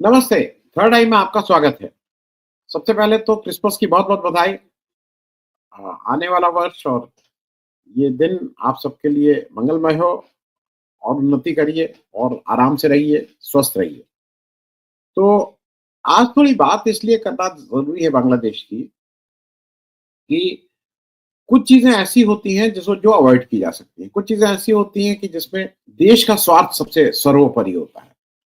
नमस्ते, थर्ड आई में आपका स्वागत है। सबसे पहले तो क्रिसमस की बहुत-बहुत बधाई। आने वाला वर्ष और ये दिन आप सबके लिए मंगलमय हो और उन्नति करिए और आराम से रहिए, स्वस्थ रहिए। तो आज थोड़ी बात इसलिए करना ज़रूरी है बांग्लादेश की कि कुछ चीज़ें ऐसी होती हैं जिसको जो अवॉइड की जा सकती हैं। कुछ चीज़ें ऐसी होती हैं कि जिसमें देश का स्वार्थ सबसे सर्वोपरि होता है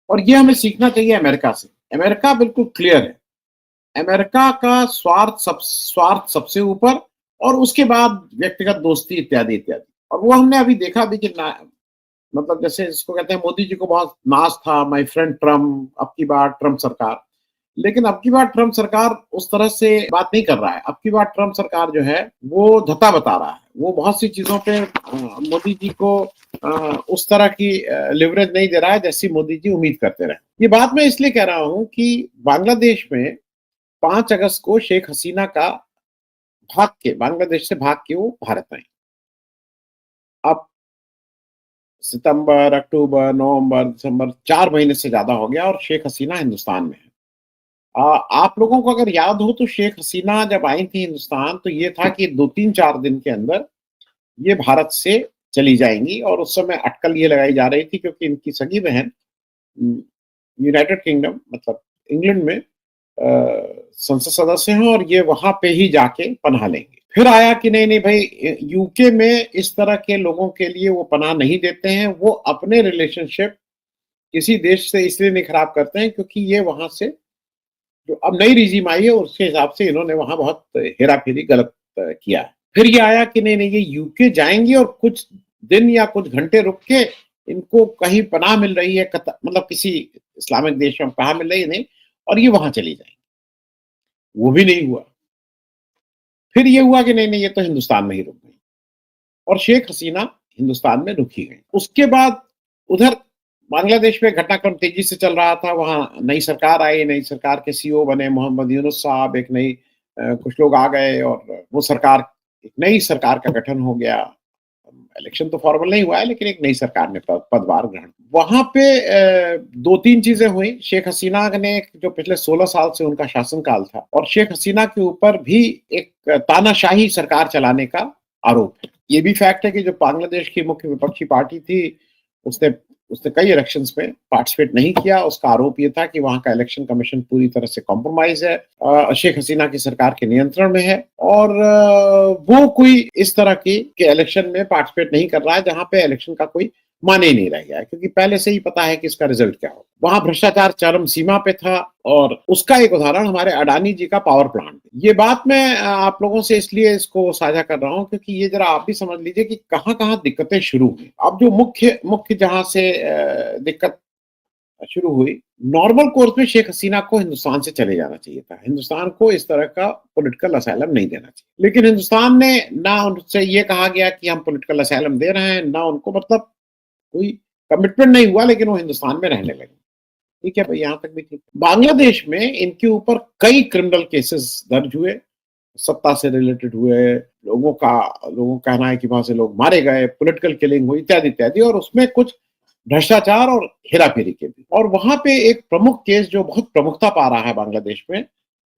और ये हमें सीखना चाहिए अमेरिका से। अमेरिका बिल्कुल क्लियर है। अमेरिका का स्वार्थ सबसे ऊपर और उसके बाद व्यक्तिगत दोस्ती इत्यादि, इत्यादि। और वो हमने अभी देखा भी कि ना मतलब जैसे इसको कहते हैं मोदी जी को बहुत नाज़ था माय फ्रेंड ट्रम्प, अब की बार ट्रम्प सरकार। लेकिन अब की बार ट्रम्प सरकार उस तरह से बात नहीं कर रहा है। अब की बार ट्रम्प सरकार जो है वो धता बता रहा है। वो बहुत सी चीज़ों पे मोदी जी को उस तरह की लिवरेज नहीं दे रहा है जैसी मोदी जी उम्मीद करते रहे। ये बात मैं इसलिए कह रहा हूँ कि बांग्लादेश में 5 अगस्त को शेख हसीना का बांग्लादेश से भाग के वो भारत आई। अब सितंबर, अक्टूबर, नवंबर, दिसंबर 4 महीने से ज़्यादा हो गया और शेख हसीना हिंदुस्तान में है। आप लोगों को अगर याद हो तो शेख हसीना जब आई थी हिंदुस्तान तो ये था कि 2-3-4 दिन के अंदर ये भारत से चली जाएँगी और उस समय अटकल ये लगाई जा रही थी क्योंकि इनकी सगी बहन उम, यूनाइटेड किंगडम मतलब इंग्लैंड में संसद सदस्य हैं और ये वहाँ पे ही जाके पनाह लेंगे। फिर आया कि नहीं, नहीं भई यूके में इस तरह के लोगों के लिए वो पनाह नहीं देते हैं, वो अपने रिलेशनशिप किसी देश से इसलिए नहीं खराब करते हैं क्योंकि ये वहाँ से जो अब नई रिजीम आई है उसके हिसाब से इन्होंने वहाँ बहुत हेरा-फेरी गलत किया है। फिर ये आया कि नहीं, नहीं ये यूके जाएँगी और कुछ दिन या कुछ घंटे रुक के इनको कहीं पनाह मिल रही है मतलब किसी इस्लामिक देश में पनाह मिल रही है नहीं और ये वहाँ चली जाएँगी। वो भी नहीं हुआ। फिर ये हुआ कि नहीं, नहीं ये तो हिंदुस्तान में ही रुक गई और शेख हसीना हिंदुस्तान में रुक ही गई। उसके बाद उधर बांग्लादेश में घटनाक्रम तेजी से चल रहा था, वहाँ नई सरकार आई, नई सरकार के सीईओ बने मोहम्मद यूनुस साहब, एक नई कुछ लोग आ गए और वो सरकार एक नई सरकार का गठन हो गया। इलेक्शन तो फॉर्मल नहीं हुआ है लेकिन एक नई सरकार ने पदभार ग्रहण वहाँ पे 2-3 चीज़ें हुई। शेख हसीना ने जो पिछले 16 साल से उनका शासनकाल था और शेख हसीना के ऊपर भी एक तानाशाही सरकार चलाने का आरोप है। ये भी फैक्ट है कि जो बांग्लादेश की मुख्य विपक्षी पार्टी थी, उसने उसने कई इलेक्शंस में पार्टिसिपेट नहीं किया। उसका आरोप ये था कि वहाँ का इलेक्शन कमीशन पूरी तरह से कॉम्प्रोमाइज़ है, शेख हसीना की सरकार के नियंत्रण में है और वो कोई इस तरह के इलेक्शन में पार्टिसिपेट नहीं कर रहा है जहाँ पे इलेक्शन का कोई माने ही नहीं रह गया है क्योंकि पहले से ही पता है कि इसका रिजल्ट क्या हो। वहाँ भ्रष्टाचार चरम सीमा पे था और उसका एक उदाहरण हमारे अडानी जी का पावर प्लांट। ये बात मैं आप लोगों से इसलिए इसको साझा कर रहा हूँ क्योंकि ये जरा आप भी समझ लीजिए कि कहाँ-कहाँ दिक्कतें शुरू हुई। अब जो मुख्य मुख्य जहाँ से दिक्कत शुरू हुई, नॉर्मल कोर्स में शेख हसीना को हिंदुस्तान से चले जाना चाहिए था। हिंदुस्तान को इस तरह का पॉलिटिकल असाइलम नहीं देना चाहिए। लेकिन हिंदुस्तान ने ना उनसे ये कहा गया कि हम पॉलिटिकल असाइलम दे रहे हैं, ना उनको मतलब कोई कमिटमेंट नहीं हुआ लेकिन वो हिंदुस्तान में रहने लगे। ठीक है भाई, यहाँ तक भी ठीक। बांग्लादेश में इनके ऊपर कई क्रिमिनल केसेस दर्ज हुए, सत्ता से रिलेटेड हुए, लोगों का कहना है कि वहाँ से लोग मारे गए, पॉलिटिकल किलिंग हुई इत्यादि, इत्यादि और उसमें कुछ भ्रष्टाचार और हेरा-फेरी के भी। और वहाँ पे एक प्रमुख केस जो बहुत प्रमुखता पा रहा है बांग्लादेश में,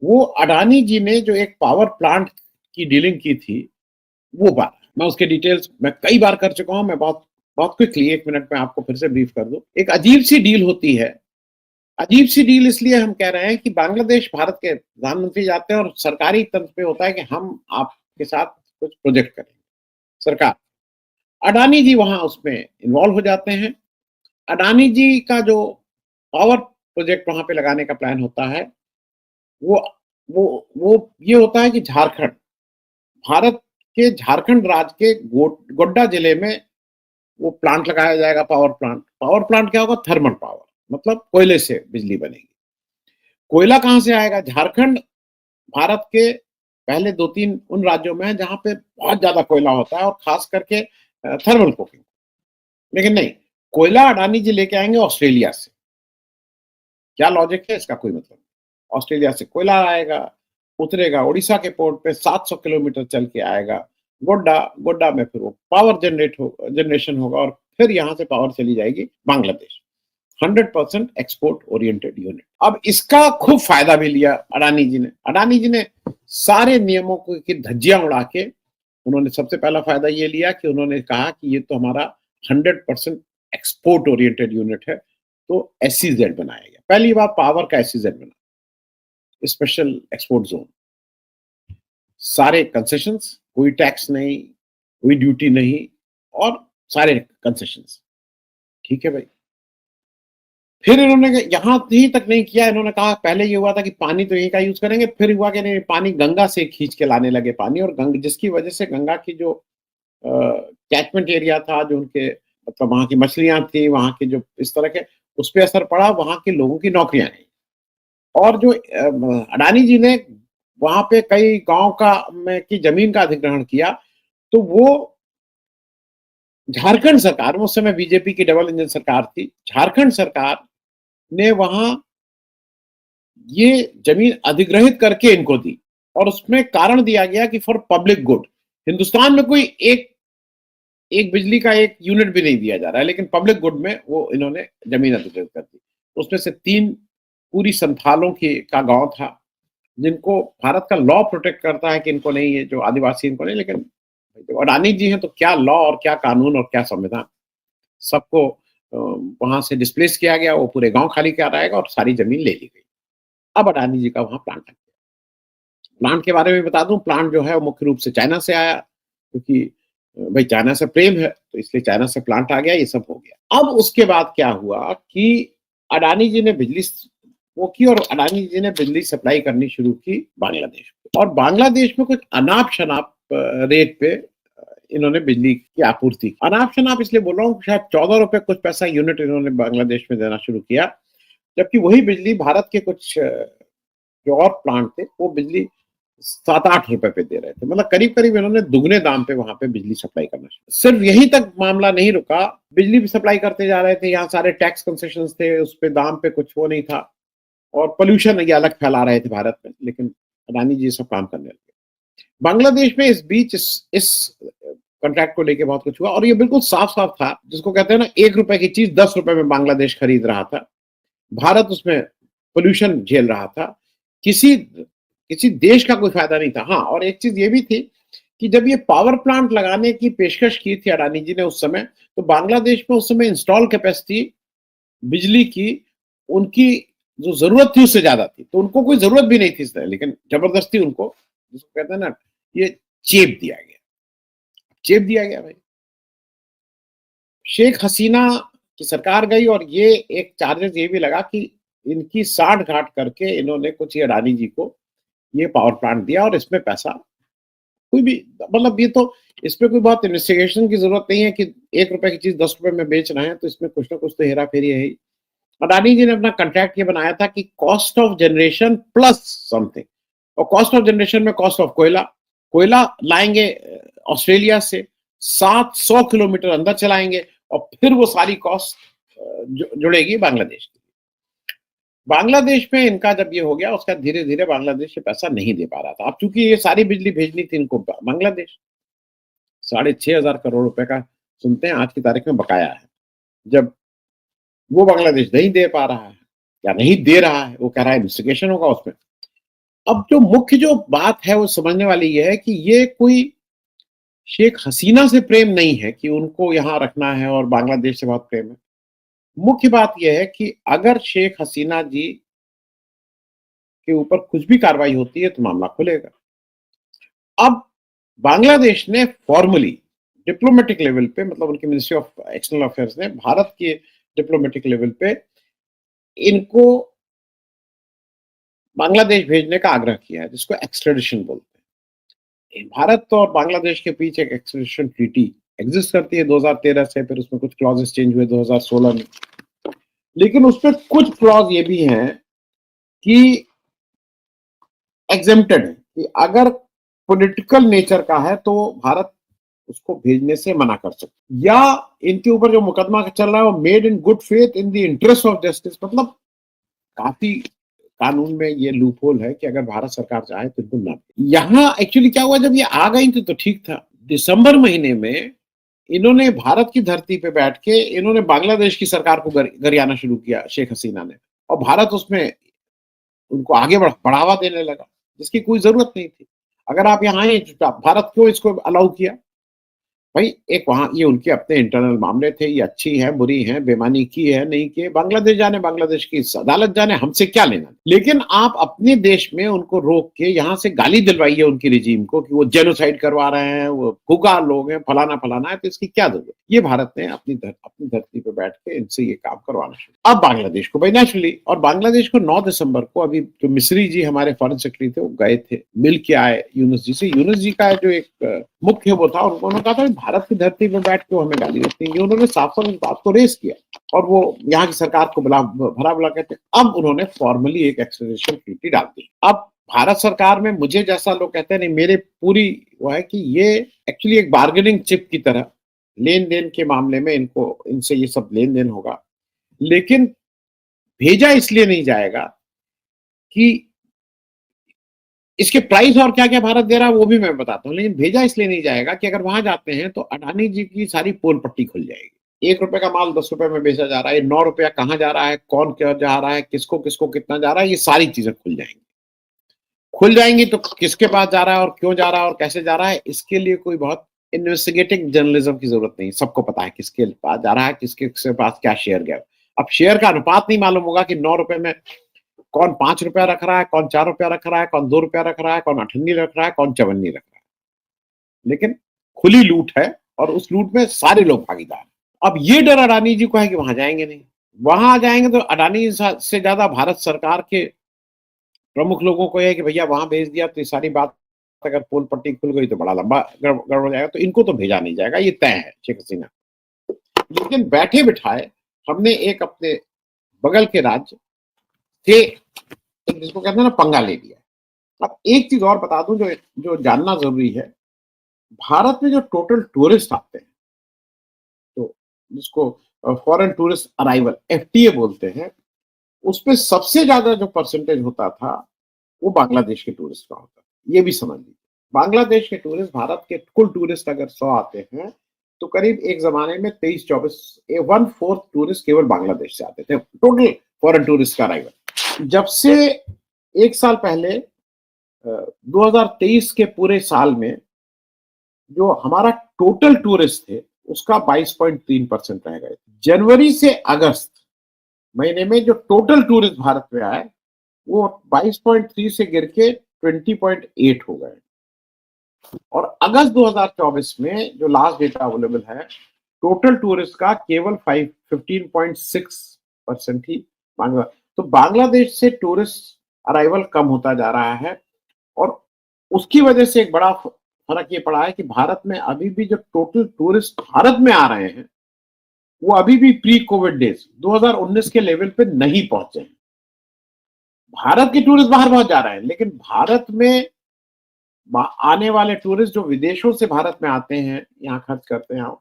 वो अडानी जी ने जो एक पावर प्लांट की डीलिंग की थी, वो बात। मैं उसके डिटेल्स मैं कई बार कर चुका हूँ, मैं बहुत बहुत क्विकली 1 मिनट में आपको फिर से ब्रीफ कर दूँ। एक अजीब-सी डील होती है। अजीब-सी डील इसलिए हम कह रहे हैं कि बांग्लादेश भारत के प्रधानमंत्री जाते हैं और सरकारी तंत्र पे होता है कि हम आपके साथ कुछ प्रोजेक्ट करेंगे, सरकार। अडानी जी वहाँ उसमें इन्वॉल्व हो जाते हैं। अडानी जी का जो पावर प्रोजेक्ट वहाँ पे लगाने का प्लान होता है, वो वो ये होता है कि भारत के झारखंड राज्य के गोड्डा जिले में वो प्लांट लगाया जाएगा पावर प्लांट। पावर प्लांट क्या होगा? थर्मल पावर मतलब कोयले से बिजली बनेगी। कोयला कहाँ से आएगा? झारखंड भारत के पहले 2-3 उन राज्यों में है जहाँ पे बहुत ज़्यादा कोयला होता है और ख़ास करके थर्मल कोकिंग। लेकिन नहीं, कोयला अडानी जी लेके आएँगे ऑस्ट्रेलिया से। क्या लॉजिक है इसका? कोई मतलब नहीं। ऑस्ट्रेलिया से कोयला आएगा, उतरेगा उड़ीसा के पोर्ट पे 700 किलोमीटर चल के आएगा गोड्डा, गोड्डा में फिर वो पावर जनरेशन होगा और फिर यहाँ से पावर चली जाएगी बांग्लादेश। 100% export oriented unit. अब इसका खूब फायदा भी लिया अडानी जी ने। अडानी जी ने सारे नियमों की धज्जियां उड़ा के उन्होंने सबसे पहला फायदा ये लिया कि उन्होंने कहा कि ये तो हमारा 100% एक्सपोर्ट ओरिएंटेड यूनिट है, तो एसईजेड बनाया गया। पहली बार पावर का एसईजेड बना, स्पेशल एक्सपोर्ट जोन। सारे कंसेशंस, कोई टैक्स नहीं, कोई ड्यूटी नहीं और सारे कंसेशंस। ठीक है भाई। फिर इन्होंने यहां यहीं तक नहीं किया, इन्होंने कहा पहले ये हुआ था कि पानी तो यहीं का यूज करेंगे, फिर हुआ कि नहीं, पानी गंगा से खींच के लाने लगे पानी, और जिसकी वजह से गंगा की जो कैचमेंट एरिया था, जो उनके मतलब वहां की मछलियां थी, वहां के जो इस तरह के, उस पर असर पड़ा, वहां के लोगों की नौकरियां गई। और जो अडानी जी ने वहां पे कई गांव का में की जमीन का अधिग्रहण किया, तो वो झारखंड सरकार, उस समय बीजेपी की डबल इंजन सरकार थी, झारखंड सरकार ने वहां ये जमीन अधिग्रहित करके इनको दी, और उसमें कारण दिया गया कि फॉर पब्लिक गुड। हिंदुस्तान में कोई एक बिजली का एक यूनिट भी नहीं दिया जा रहा है, लेकिन पब्लिक गुड में वो इन्होंने जमीन अधिग्रहित कर दी। उसमें से 3 पूरी संथालों की का गांव था, जिनको भारत का लॉ प्रोटेक्ट करता है कि इनको नहीं, ये जो आदिवासी इनको नहीं, लेकिन जो अडानी जी हैं तो क्या लॉ और क्या कानून और क्या संविधान, सबको वहां से डिस्प्लेस किया गया, वो पूरे गांव खाली कराएगा और सारी जमीन ले ली गई। अब अडानी जी का वहां प्लांट लग गया। प्लांट के बारे में बता दूं, प्लांट जो है वो मुख्य रूप से चाइना से आया, क्योंकि भाई चाइना से प्रेम है, तो इसलिए चाइना से प्लांट आ गया, ये सब हो गया। अब उसके बाद क्या हुआ कि अडानी जी ने बिजली वो की, और अडानी जी ने बिजली सप्लाई करनी शुरू की बांग्लादेश को, और बांग्लादेश में कुछ अनाप शनाप रेट पे इन्होंने बिजली की आपूर्ति। अनाप शनाप इसलिए बोल रहा हूँ, शायद 14 रुपए कुछ पैसा यूनिट इन्होंने बांग्लादेश में देना शुरू किया, जबकि वही बिजली भारत के कुछ जो और प्लांट थे वो बिजली 7-8 रुपए पे दे रहे थे। मतलब करीब करीब इन्होंने दुगने दाम पे वहां पे बिजली सप्लाई करना शुरू। सिर्फ यहीं तक मामला नहीं रुका, बिजली भी सप्लाई करते जा रहे थे, यहाँ सारे टैक्स कंसेशन थे, उस पे दाम पे कुछ वो नहीं था, और पोल्यूशन ये अलग फैला रहे थे भारत में, लेकिन अडानी जी सब काम करने लगे। बांग्लादेश में इस बीच इस कॉन्ट्रैक्ट को लेके बहुत कुछ हुआ, और ये बिल्कुल साफ साफ था, जिसको कहते हैं ना, 1 रुपए की चीज 10 रुपए में बांग्लादेश खरीद रहा था। भारत उसमें पोल्यूशन झेल रहा था, किसी देश का कोई फायदा नहीं था। हाँ, और एक चीज ये भी थी कि जब ये पावर प्लांट लगाने की पेशकश की थी अडानी जी ने उस समय, तो बांग्लादेश में उस समय इंस्टॉल कैपेसिटी बिजली की उनकी जो जरूरत थी उससे ज्यादा थी, तो उनको कोई जरूरत भी नहीं थी इस तरह, लेकिन जबरदस्ती उनको, जिसको कहते हैं ना, ये चेप दिया गया भाई। शेख हसीना की सरकार गई, और ये एक चार्जेस ये भी लगा कि इनकी साठ घाट करके इन्होंने कुछ ये अडानी जी को ये पावर प्लांट दिया, और इसमें पैसा कोई भी, मतलब ये तो इसमें कोई बहुत इन्वेस्टिगेशन की जरूरत नहीं है कि 1 रुपए की चीज 10 रुपए में बेच रहे हैं, तो इसमें कुछ ना कुछ तो हेरा फेरी है ही। अडानी जी ने अपना कॉन्ट्रैक्ट ये बनाया था कि cost of generation plus something, और कॉस्ट ऑफ जनरेशन में कॉस्ट ऑफ कोयला लाएंगे ऑस्ट्रेलिया से, 700 किलोमीटर अंदर चलाएंगे, और फिर वो सारी कॉस्ट जुड़ेगी बांग्लादेश की। बांग्लादेश में इनका जब ये हो गया, उसका धीरे धीरे बांग्लादेश से पैसा नहीं दे पा रहा था। अब चूंकि ये सारी बिजली भेजनी थी इनको बांग्लादेश, 6,500 करोड़ रुपए का सुनते हैं आज की तारीख में बकाया है। जब वो बांग्लादेश नहीं दे पा रहा है या नहीं दे रहा है, वो कह रहा है इन्वेस्टिगेशन होगा उसमें। अब जो मुख्य जो बात है वो समझने वाली ये है कि ये कोई शेख हसीना से प्रेम नहीं है कि उनको यहां रखना है और बांग्लादेश से बहुत प्रेम है। मुख्य बात यह है कि अगर शेख हसीना जी के ऊपर कुछ भी कार्रवाई होती है तो मामला खुलेगा। अब बांग्लादेश ने फॉर्मली डिप्लोमेटिक लेवल पे, मतलब उनकी मिनिस्ट्री ऑफ एक्सटर्नल अफेयर्स ने भारत के डिप्लोमेटिक लेवल पे इनको बांग्लादेश भेजने का आग्रह किया है, जिसको एक्सट्रेडिशन बोलते हैं। भारत और बांग्लादेश के बीच एक एक्सट्रेडिशन ट्रीटी एग्जिस्ट करती है 2013 से, फिर उसमें कुछ क्लॉजेस चेंज हुए 2016 में, लेकिन उसमें कुछ क्लॉज ये भी हैं कि एग्जेम्प्टेड है, कि अगर पॉलिटिकल नेचर का है तो भारत उसको भेजने से मना कर सकते, या इनके ऊपर जो मुकदमा चल रहा है वो made in good faith in the interest of justice. मतलब काफी कानून में ये लूप होल है कि अगर भारत सरकार चाहे तो इनको ना। यहाँ एक्चुअली क्या हुआ, जब ये आ गई थी तो ठीक था। दिसंबर महीने में इन्होंने भारत की धरती पे बैठ के इन्होंने बांग्लादेश की सरकार को गरियाना शुरू किया, शेख हसीना ने, और भारत उसमें उनको आगे बढ़ावा देने लगा, जिसकी कोई ज़रूरत नहीं थी। अगर आप यहाँ हैं चुपचाप, भारत क्यों इसको अलाउ किया? भाई एक वहाँ ये उनके अपने इंटरनल मामले थे, ये अच्छी हैं, बुरी हैं, बेईमानी की है, नहीं की है, बांग्लादेश जाने, बांग्लादेश की अदालत जाने, हमसे क्या लेना? लेकिन आप अपने देश में उनको रोक के यहाँ से गाली दिलवाइए उनकी रिजीम को कि वो जेनोसाइड करवा रहे हैं, वो खुकार लोग हैं, फलाना है, तो इसकी क्या ज़रूरत? ये भारत ने अपनी धरती पे बैठ के इनसे ये काम करवाना शुरू। अब बांग्लादेश को भाई नेचुरली, और बांग्लादेश को 9 दिसंबर को अभी जो मिस्री जी हमारे फॉरेन सेक्रेटरी थे, वो गए थे, मिल के आए यूनुस जी से। यूनुस जी का जो एक मुख्य वो था, उन्होंने कहा था भारत की धरती पे बैठ के हमें गाली देते हैं, उन्होंने साफ-साफ इस बात को रेज़ किया और वो यहाँ की सरकार को भला-बुरा कहते हैं। अब उन्होंने फॉर्मली एक एक्स्ट्राडिशन ट्रीटी डाल दी। अब भारत सरकार में मुझे जैसा लोग कहते हैं, नहीं मेरे पूरी वो है कि ये एक्चुअली एक बार्गेनिंग चिप की तरह लेन-देन के मामले में इनसे ये सब लेन-देन होगा। लेकिन भेजा इसलिए नहीं जाएगा कि इसके प्राइस और क्या-क्या भारत दे रहा है वो भी मैं बताता हूँ, लेकिन भेजा इसलिए नहीं जाएगा कि अगर वहाँ जाते हैं तो अडानी जी की सारी पोल पट्टी खुल जाएगी। ₹1 का माल ₹10 में बेचा जा रहा है, ₹9 कहाँ जा रहा है, कौन क्या जा रहा है, किसको कितना जा रहा है, ये सारी चीज़ें खुल जाएँगी। खुल जाएँगी तो किसके पास जा रहा है और क्यों जा रहा है और कैसे जा रहा है, इसके लिए कोई बहुत इन्वेस्टिगेटिंग जर्नलिज्म की ज़रूरत नहीं है, सबको पता है किसके पास जा रहा है, किसके पास क्या शेयर गया। अब शेयर का अनुपात नहीं मालूम होगा कि ₹9 में कौन ₹5 रख रहा है, कौन ₹4 रख रहा है, कौन ₹2 रख रहा है, कौन अठन्नी रख रहा है, कौन चवन्नी रख रहा है। लेकिन खुली लूट है और उस लूट में सारे लोग भागीदार हैं। अब ये डर अडानी जी को है कि वहां जाएंगे नहीं, वहां जाएंगे तो अडानी से ज्यादा भारत सरकार के प्रमुख लोगों को यह है कि भैया वहां भेज दिया तो ये सारी बात अगर पोल पट्टी खुल गई तो बड़ा लंबा गड़बड़ हो जाएगा, तो इनको तो भेजा नहीं जाएगा, ये तय है शेख हसीना। लेकिन बैठे बिठाए हमने एक अपने बगल के राज्य से जिसको कहते हैं ना पंगा ले लिया। अब एक चीज और बता दूं जो जो जानना जरूरी है, भारत में जो टोटल टूरिस्ट आते हैं, तो जिसको फॉरेन टूरिस्ट अराइवल एफटीए बोलते हैं, उसमें सबसे ज्यादा जो परसेंटेज होता था वो बांग्लादेश के टूरिस्ट का होता है। ये भी समझ लीजिए, बांग्लादेश के टूरिस्ट, भारत के कुल टूरिस्ट अगर 100 आते हैं तो करीब एक जमाने में 23-24 1/4 टूरिस्ट केवल बांग्लादेश से आते थे, टोटल फॉरेन टूरिस्ट का अराइवल। जब से एक साल पहले 2023 के पूरे साल में जो हमारा टोटल टूरिस्ट थे उसका 22.3% रह गए। जनवरी से अगस्त महीने में जो टोटल टूरिस्ट भारत में आए वो 22.3 से गिर के 20.8 हो गए, और अगस्त 2024 में जो लास्ट डेटा अवेलेबल है, टोटल टूरिस्ट का केवल 15.6% ही तो बांग्लादेश से टूरिस्ट अराइवल कम होता जा रहा है। और उसकी वजह से एक बड़ा फर्क ये पड़ा है कि भारत में अभी भी जो टोटल टूरिस्ट भारत में आ रहे हैं वो अभी भी प्री कोविड डेज 2019 के लेवल पे नहीं पहुंचे हैं। भारत के टूरिस्ट बाहर बहुत जा रहे हैं, लेकिन भारत में आने वाले टूरिस्ट जो विदेशों से भारत में आते हैं, यहाँ खर्च करते हैं,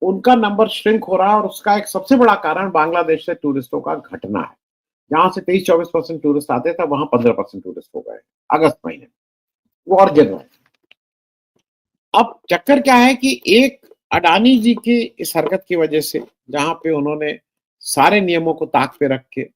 उनका नंबर श्रिंक हो रहा है, और उसका एक सबसे बड़ा कारण बांग्लादेश से टूरिस्टों का घटना है। जहां से 23-24% टूरिस्ट आते थे वहां 15% टूरिस्ट हो गए अगस्त महीने, वो और गिर रहे हैं। अब चक्कर क्या है कि एक अडानी जी की इस हरकत की वजह से, जहां पे उन्होंने सारे नियमों को ताक पे रख के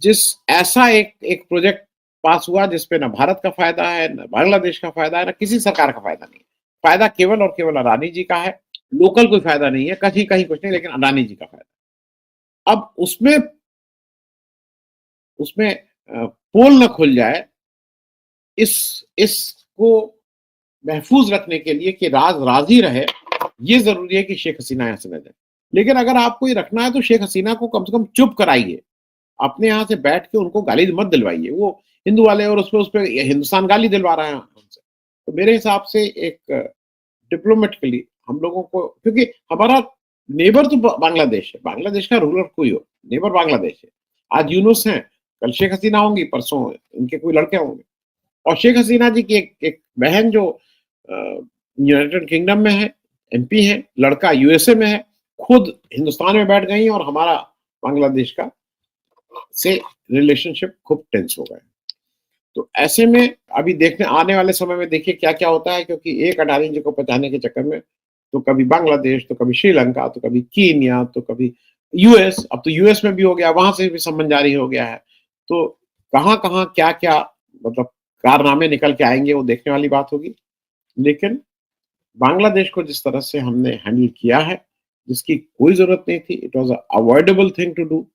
जिस ऐसा एक प्रोजेक्ट पास हुआ जिसपे ना भारत का फायदा है, ना बांग्लादेश का फायदा है, ना किसी सरकार का फायदा नहीं है, फायदा केवल और केवल अडानी जी का है, लोकल कोई फायदा नहीं है, कहीं कहीं कुछ नहीं, लेकिन अडानी जी का फायदा। अब उसमें उसमें पोल न खुल जाए, इसको महफूज रखने के लिए कि राज ही रहे, ये जरूरी है कि शेख हसीना यहाँ से न जाए। लेकिन अगर आपको ये रखना है तो शेख हसीना को कम से कम चुप कराइए, अपने यहाँ से बैठ के उनको गाली मत दिलवाइए। वो हिंदू वाले और उस पर हिंदुस्तान गाली दिलवा रहा है हमसे। तो मेरे हिसाब से एक डिप्लोमेटिकली हम लोगों को, क्योंकि हमारा नेबर तो बांग्लादेश है, बांग्लादेश का रूलर कोई हो, नेबर बांग्लादेश है। आज यूनुस हैं, कल शेख हसीना होंगी, परसों इनके कोई लड़के होंगे। और शेख हसीना जी की एक बहन जो यूनाइटेड किंगडम में है, एमपी है, लड़का यूएसए में है, खुद हिंदुस्तान में बैठ गई और हमारा बांग्लादेश का से रिलेशनशिप खूब टेंस हो गए। तो ऐसे में अभी देखने आने वाले समय में देखिए क्या क्या होता है, क्योंकि एक अडानी जी को बचाने के चक्कर में तो कभी बांग्लादेश, तो कभी श्रीलंका, तो कभी कीनिया, तो कभी यूएस, अब तो यूएस में भी हो गया, वहां से भी सम्मन जारी हो गया है। तो कहाँ-कहाँ, क्या-क्या मतलब कारनामे निकल के आएँगे वो देखने वाली बात होगी। लेकिन बांग्लादेश को जिस तरह से हमने हैंडल किया है, जिसकी कोई ज़रूरत नहीं थी, it was a avoidable thing to do.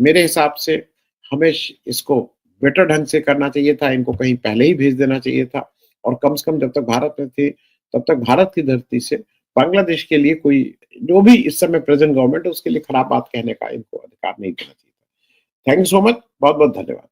मेरे हिसाब से हमें इसको बेटर ढंग से करना चाहिए था, इनको कहीं पहले ही भेज देना चाहिए था और कम से कम जब तक भारत में थे, तब तक भारत की धरती से बांग्लादेश के लिए कोई जो भी इस समय प्रेज़ेंट गवर्नमेंट है, उसके लिए खराब बात कहने का इनको अधिकार नहीं देना चाहिए था। थैंक यू सो मच, बहुत-बहुत धन्यवाद।